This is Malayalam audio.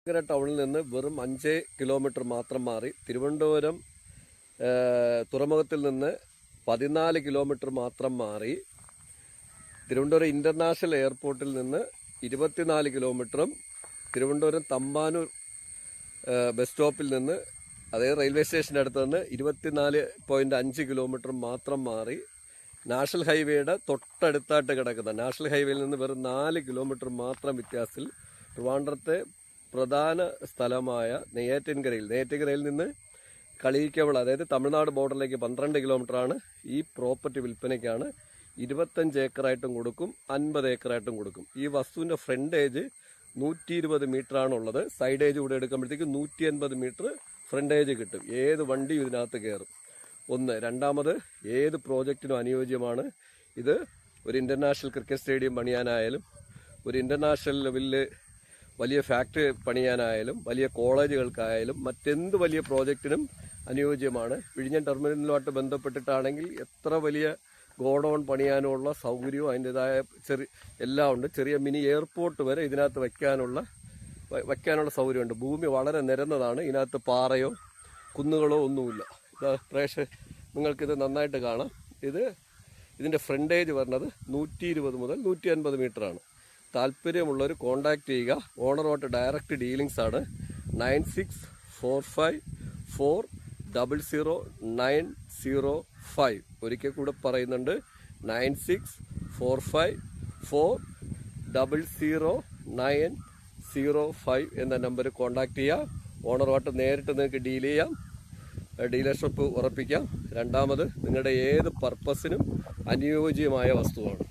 ടൗണിൽ നിന്ന് വെറും 5 കിലോമീറ്റർ മാത്രം മാറി തിരുവനന്തപുരം തുറമുഖത്തിൽ നിന്ന് 14 കിലോമീറ്റർ മാത്രം മാറി തിരുവനന്തപുരം ഇന്റർനാഷണൽ എയർപോർട്ടിൽ നിന്ന് 24 കിലോമീറ്ററും തിരുവനന്തപുരം തമ്പാനൂർ ബസ് സ്റ്റോപ്പിൽ നിന്ന് അതേ റെയിൽവേ സ്റ്റേഷൻ്റെ അടുത്ത് നിന്ന് 24.5 കിലോമീറ്റർ മാത്രം മാറി നാഷണൽ ഹൈവേയുടെ തൊട്ടടുത്തായിട്ട് കിടക്കുന്ന നാഷണൽ ഹൈവേയിൽ നിന്ന് വെറും 4 കിലോമീറ്റർ മാത്രം വ്യത്യാസത്തിൽ ട്രിവാൻഡ്രത്തെ പ്രധാന സ്ഥലമായ നെയ്യാറ്റിൻകരയിൽ നിന്ന് കളിയിക്കവള അതായത് തമിഴ്നാട് ബോർഡറിലേക്ക് 12 കിലോമീറ്ററാണ്. ഈ പ്രോപ്പർട്ടി വിൽപ്പനയ്ക്കാണ്. 25 ഏക്കറായിട്ടും കൊടുക്കും, 50 ഏക്കറായിട്ടും കൊടുക്കും. ഈ വസ്തുവിൻ്റെ ഫ്രണ്ടേജ് 120 മീറ്ററാണുള്ളത്. സൈഡേജ് കൂടെ എടുക്കുമ്പോഴത്തേക്ക് 180 മീറ്റർ ഫ്രണ്ടേജ് കിട്ടും. ഏത് വണ്ടി ഇതിനകത്ത് കയറും. രണ്ടാമത് ഏത് പ്രോജക്റ്റിനും അനുയോജ്യമാണ്. ഇത് ഒരു ഇന്റർനാഷണൽ ക്രിക്കറ്റ് സ്റ്റേഡിയം പണിയാനായാലും ഒരു ഇന്റർനാഷണൽ ലെവലിൽ വലിയ ഫാക്ടറി പണിയാനായാലും വലിയ കോളേജുകൾക്കായാലും മറ്റെന്ത് വലിയ പ്രോജക്റ്റിനും അനുയോജ്യമാണ്. വിഴിഞ്ഞം ടെർമിനലുമായിട്ട് ബന്ധപ്പെട്ടിട്ടാണെങ്കിൽ എത്ര വലിയ ഗോഡൗൺ പണിയാനുള്ള സൗകര്യവും അതിൻ്റെതായ എല്ലാം ഉണ്ട്. ചെറിയ മിനി എയർപോർട്ട് വരെ ഇതിനകത്ത് വയ്ക്കാനുള്ള സൗകര്യമുണ്ട്. ഭൂമി വളരെ നിരന്നതാണ്. ഇതിനകത്ത് പാറയോ കുന്നുകളോ ഒന്നുമില്ല. നിങ്ങൾക്കിത് നന്നായിട്ട് കാണാം. ഇതിൻ്റെ ഫ്രണ്ടേജ് വരുന്നത് 120 മുതൽ 150 മീറ്ററാണ്. താല്പര്യമുള്ളവർ കോൺടാക്ട് ചെയ്യുക. ഓണറുമായിട്ട് ഡയറക്റ്റ് ഡീലിങ്സ് ആണ്. 9645400905. ഒരിക്കൽ കൂടെ പറയുന്നുണ്ട്, 9645400905 എന്ന നമ്പറിൽ കോൺടാക്ട് ചെയ്യുക. ഓണറുമായിട്ട് നേരിട്ട് നിങ്ങൾക്ക് ഡീൽ ചെയ്യാം, ഡീലർഷിപ്പ് ഉറപ്പിക്കാം. രണ്ടാമത് നിങ്ങളുടെ ഏത് പർപ്പസിനും അനുയോജ്യമായ വസ്തുവാണ്.